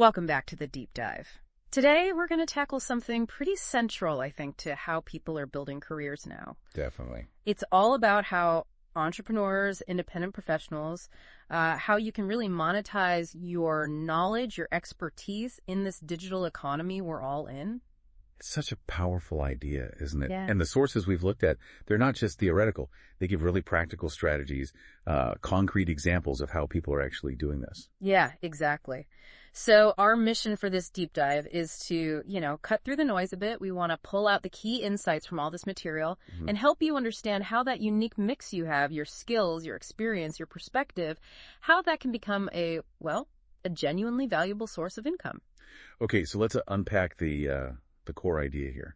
Welcome back to the Deep Dive. Today, we're going to tackle something pretty central, I think, to how people are building careers now. Definitely. It's all about how entrepreneurs, independent professionals, how you can really monetize your knowledge, your expertise in this digital economy we're all in. It's such a powerful idea, isn't it? Yeah. And the sources we've looked at, they're not just theoretical. They give really practical strategies, concrete examples of how people are actually doing this. Yeah, exactly. So our mission for this deep dive is to, cut through the noise a bit. We want to pull out the key insights from all this material and help you understand how that unique mix you have, your skills, your experience, your perspective, how that can become a genuinely valuable source of income. Okay, so let's unpack the core idea here.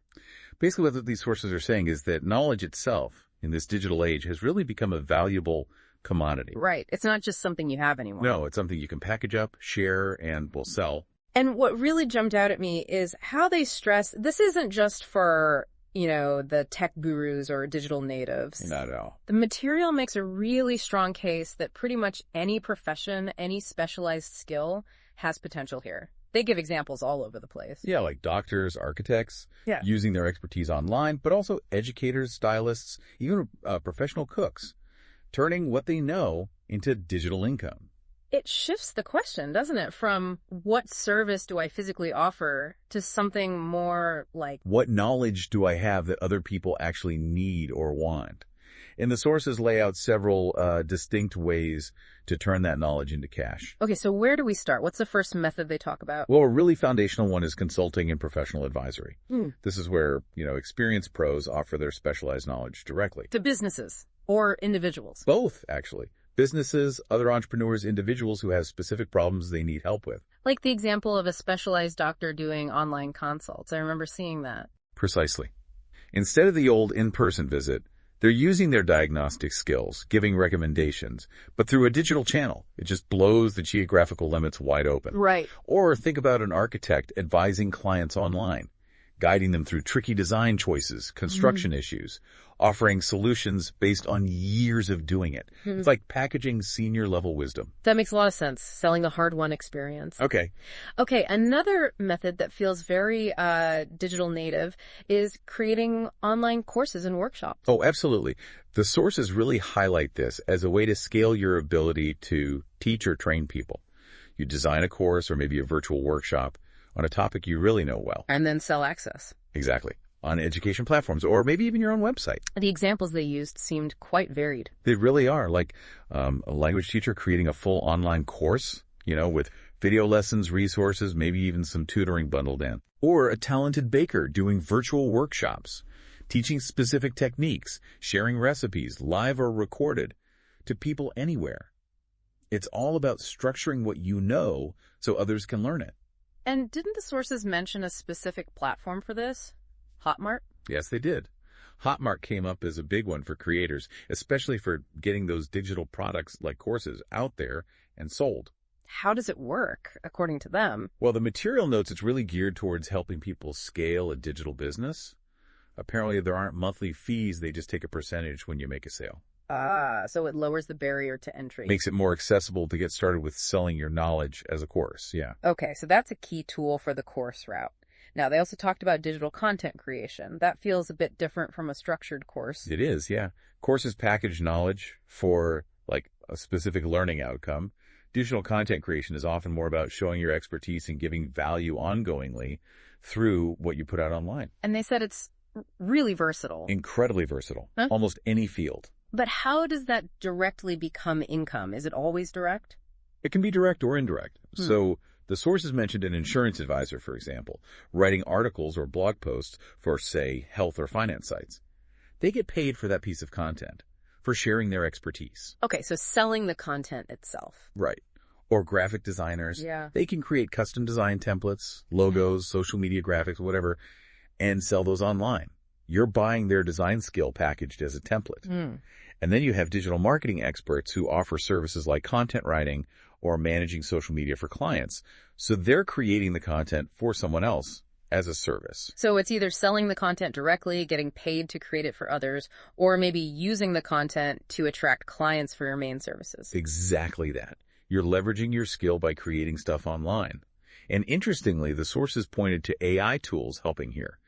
Basically, what these sources are saying is that knowledge itself in this digital age has really become a valuable commodity. Right. It's not just something you have anymore. No, it's something you can package up, share, and will sell. And what really jumped out at me is how they stress this isn't just for, the tech gurus or digital natives. Not at all. The material makes a really strong case that pretty much any profession, any specialized skill has potential here. They give examples all over the place. Yeah, like doctors, architects, Yeah. using their expertise online, but also educators, stylists, even professional cooks, turning what they know into digital income. It shifts the question, doesn't it, from what service do I physically offer to something more like, What knowledge do I have that other people actually need or want? And the sources lay out several distinct ways to turn that knowledge into cash. okay, so where do we start? What's the first method they talk about? Well, a really foundational one is consulting and professional advisory. Hmm. This is where, experienced pros offer their specialized knowledge directly. To businesses or individuals. Both, actually. Businesses, other entrepreneurs, individuals who have specific problems they need help with. Like the example of a specialized doctor doing online consults. I remember seeing that. Precisely. Instead of the old in-person visit, they're using their diagnostic skills, giving recommendations, but through a digital channel. It just blows the geographical limits wide open. Right. Or think about an architect advising clients online, guiding them through tricky design choices, construction issues, offering solutions based on years of doing it. It's like packaging senior level wisdom. That makes a lot of sense. Selling the hard-won experience. Okay. Okay, another method that feels very digital native is creating online courses and workshops. Oh, absolutely. The sources really highlight this as a way to scale your ability to teach or train people. You design a course or maybe a virtual workshop on a topic you really know well. And then sell access. Exactly. On education platforms or maybe even your own website. The examples they used seemed quite varied. They really are, like a language teacher creating a full online course, with video lessons, resources, maybe even some tutoring bundled in. Or a talented baker doing virtual workshops, teaching specific techniques, sharing recipes, live or recorded, to people anywhere. It's all about structuring what you know so others can learn it. And didn't the sources mention a specific platform for this? Hotmart? Yes, they did. Hotmart came up as a big one for creators, especially for getting those digital products like courses out there and sold. How does it work, according to them? Well, the material notes it's really geared towards helping people scale a digital business. Apparently, there aren't monthly fees. They just take a percentage when you make a sale. So it lowers the barrier to entry. Makes it more accessible to get started with selling your knowledge as a course, yeah. Okay, so that's a key tool for the course route. Now, they also talked about digital content creation. That feels a bit different from a structured course. It is, yeah. Courses package knowledge for, like, a specific learning outcome. Digital content creation is often more about showing your expertise and giving value ongoingly through what you put out online. And they said it's really versatile. Incredibly versatile. Huh? Almost any field. But how does that directly become income? Is it always direct? It can be direct or indirect. So the sources mentioned an insurance advisor, for example, writing articles or blog posts for, say, health or finance sites. They get paid for that piece of content, for sharing their expertise. Okay, so selling the content itself. Right. Or graphic designers. Yeah. They can create custom design templates, logos, social media graphics, whatever, and sell those online. You're buying their design skill packaged as a template. And then you have digital marketing experts who offer services like content writing or managing social media for clients. So they're creating the content for someone else as a service. So it's either selling the content directly, getting paid to create it for others, or maybe using the content to attract clients for your main services. Exactly that. You're leveraging your skill by creating stuff online. And interestingly, the sources pointed to AI tools helping here.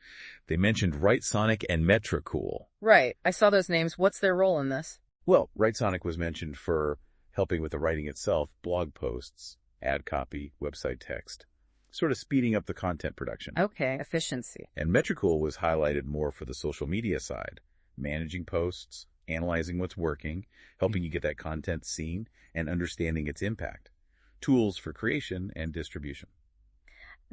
They mentioned WriteSonic and Metricool. Right. I saw those names. What's their role in this? Well, WriteSonic was mentioned for helping with the writing itself, blog posts, ad copy, website text, sort of speeding up the content production. Okay, efficiency. And Metricool was highlighted more for the social media side, managing posts, analyzing what's working, helping you get that content seen, and understanding its impact. Tools for creation and distribution.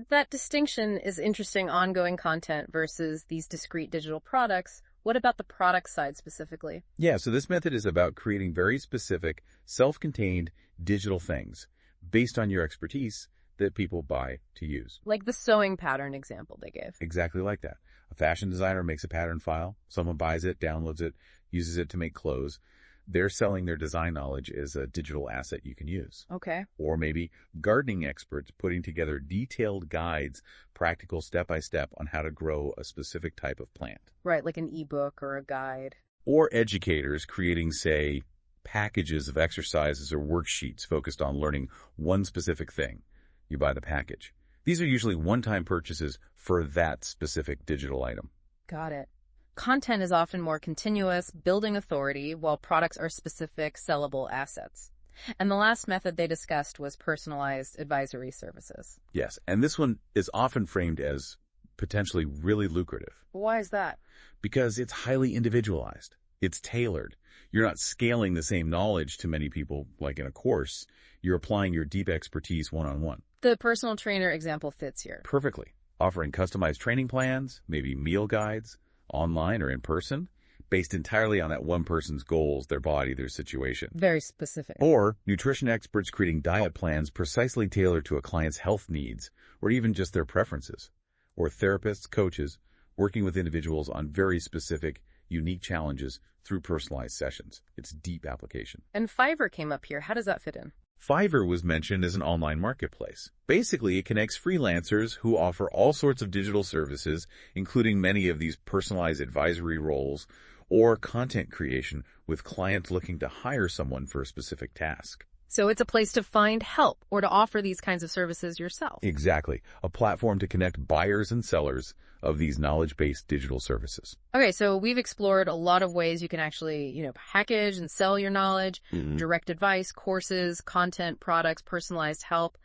That distinction is interesting, ongoing content versus these discrete digital products. What about the product side specifically? Yeah, so this method is about creating very specific, self-contained digital things based on your expertise that people buy to use. Like the sewing pattern example they gave. Exactly like that. A fashion designer makes a pattern file, someone buys it, downloads it, uses it to make clothes. They're selling their design knowledge as a digital asset you can use. Okay. Or maybe gardening experts putting together detailed guides, practical step-by-step on how to grow a specific type of plant. Right, like an ebook or a guide. Or educators creating, say, packages of exercises or worksheets focused on learning one specific thing. You buy the package. These are usually one-time purchases for that specific digital item. Got it. Content is often more continuous, building authority, while products are specific, sellable assets. And the last method they discussed was personalized advisory services. Yes, and this one is often framed as potentially really lucrative. Why is that? Because it's highly individualized. It's tailored. You're not scaling the same knowledge to many people like in a course. You're applying your deep expertise one-on-one. The personal trainer example fits here. Perfectly. Offering customized training plans, maybe meal guides, online or in person, based entirely on that one person's goals, their body, their situation. Very specific. Or nutrition experts creating diet plans precisely tailored to a client's health needs, or even just their preferences. Or therapists, coaches, working with individuals on very specific, unique challenges through personalized sessions. It's deep application. And Fiverr came up here. How does that fit in? Fiverr was mentioned as an online marketplace. Basically, it connects freelancers who offer all sorts of digital services, including many of these personalized advisory roles or content creation, with clients looking to hire someone for a specific task. So it's a place to find help or to offer these kinds of services yourself. Exactly. A platform to connect buyers and sellers of these knowledge-based digital services. Okay, so we've explored a lot of ways you can actually, package and sell your knowledge, direct advice, courses, content, products, personalized help.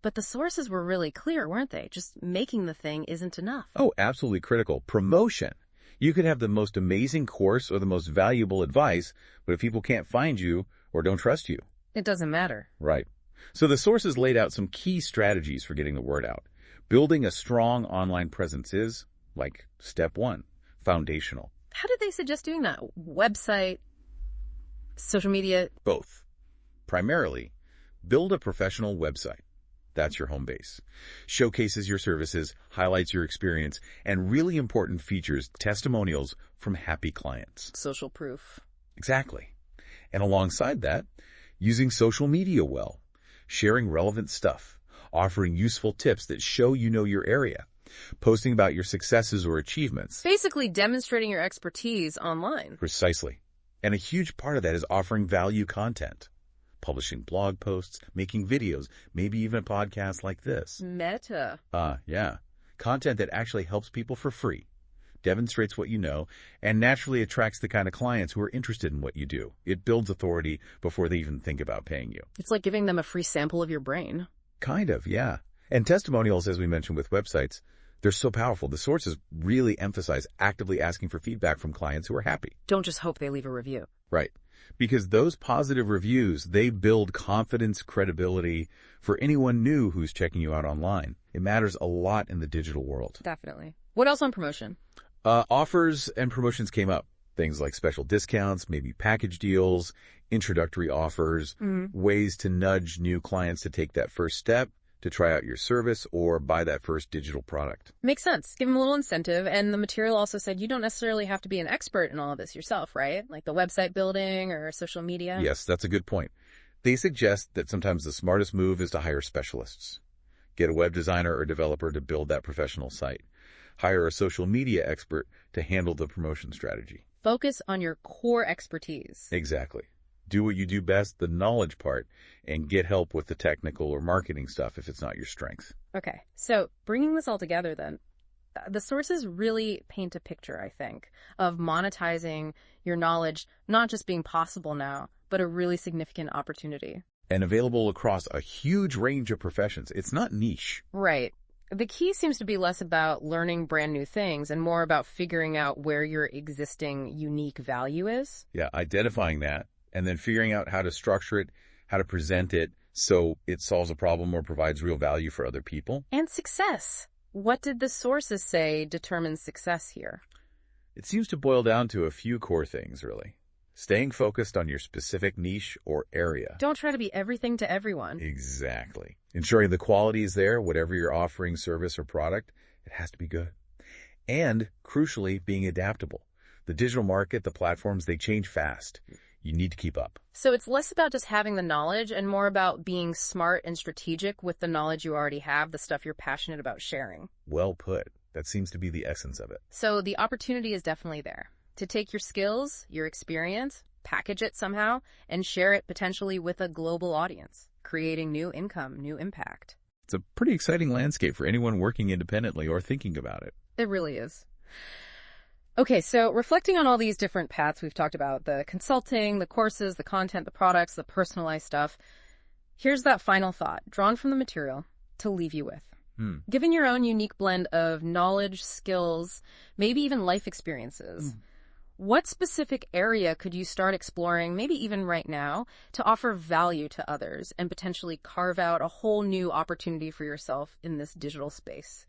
But the sources were really clear, weren't they? Just making the thing isn't enough. Oh, absolutely critical. Promotion. You could have the most amazing course or the most valuable advice, but if people can't find you or don't trust you, it doesn't matter. Right. So the sources laid out some key strategies for getting the word out. Building a strong online presence is, like, step one, foundational. How did they suggest doing that? Website, social media? Both. Primarily, build a professional website. That's your home base. Showcases your services, highlights your experience, and really important features, testimonials from happy clients. Social proof. Exactly. And alongside that, using social media well, sharing relevant stuff, offering useful tips that show you know your area, posting about your successes or achievements. Basically demonstrating your expertise online. Precisely. And a huge part of that is offering value content, publishing blog posts, making videos, maybe even a podcast like this. Meta. Yeah. Content that actually helps people for free, demonstrates what you know, and naturally attracts the kind of clients who are interested in what you do. It builds authority before they even think about paying you. It's like giving them a free sample of your brain. Kind of, yeah. And testimonials, as we mentioned with websites, they're so powerful. The sources really emphasize actively asking for feedback from clients who are happy. Don't just hope they leave a review. Right. Because those positive reviews, they build confidence, credibility for anyone new who's checking you out online. It matters a lot in the digital world. Definitely. What else on promotion? Offers and promotions came up. Things like special discounts, maybe package deals, introductory offers, ways to nudge new clients to take that first step, to try out your service, or buy that first digital product. Makes sense. Give them a little incentive. And the material also said you don't necessarily have to be an expert in all of this yourself, right? Like the website building or social media. Yes, that's a good point. They suggest that sometimes the smartest move is to hire specialists. Get a web designer or developer to build that professional site. Hire a social media expert to handle the promotion strategy. Focus on your core expertise. Exactly. Do what you do best, the knowledge part, and get help with the technical or marketing stuff if it's not your strength. Okay, so bringing this all together then, the sources really paint a picture, I think, of monetizing your knowledge not just being possible now, but a really significant opportunity. And available across a huge range of professions. It's not niche. Right. The key seems to be less about learning brand new things and more about figuring out where your existing unique value is. Yeah, identifying that and then figuring out how to structure it, how to present it so it solves a problem or provides real value for other people. And success. What did the sources say determines success here? It seems to boil down to a few core things, really. Staying focused on your specific niche or area. Don't try to be everything to everyone. Exactly. Ensuring the quality is there, whatever you're offering, service or product, it has to be good. And, crucially, being adaptable. The digital market, the platforms, they change fast. You need to keep up. So it's less about just having the knowledge and more about being smart and strategic with the knowledge you already have, the stuff you're passionate about sharing. Well put. That seems to be the essence of it. So the opportunity is definitely there to take your skills, your experience, package it somehow, and share it potentially with a global audience, creating new income, new impact. It's a pretty exciting landscape for anyone working independently or thinking about it. It really is. Okay, so reflecting on all these different paths we've talked about, the consulting, the courses, the content, the products, the personalized stuff, here's that final thought, drawn from the material, to leave you with. Given your own unique blend of knowledge, skills, maybe even life experiences, what specific area could you start exploring, maybe even right now, to offer value to others and potentially carve out a whole new opportunity for yourself in this digital space?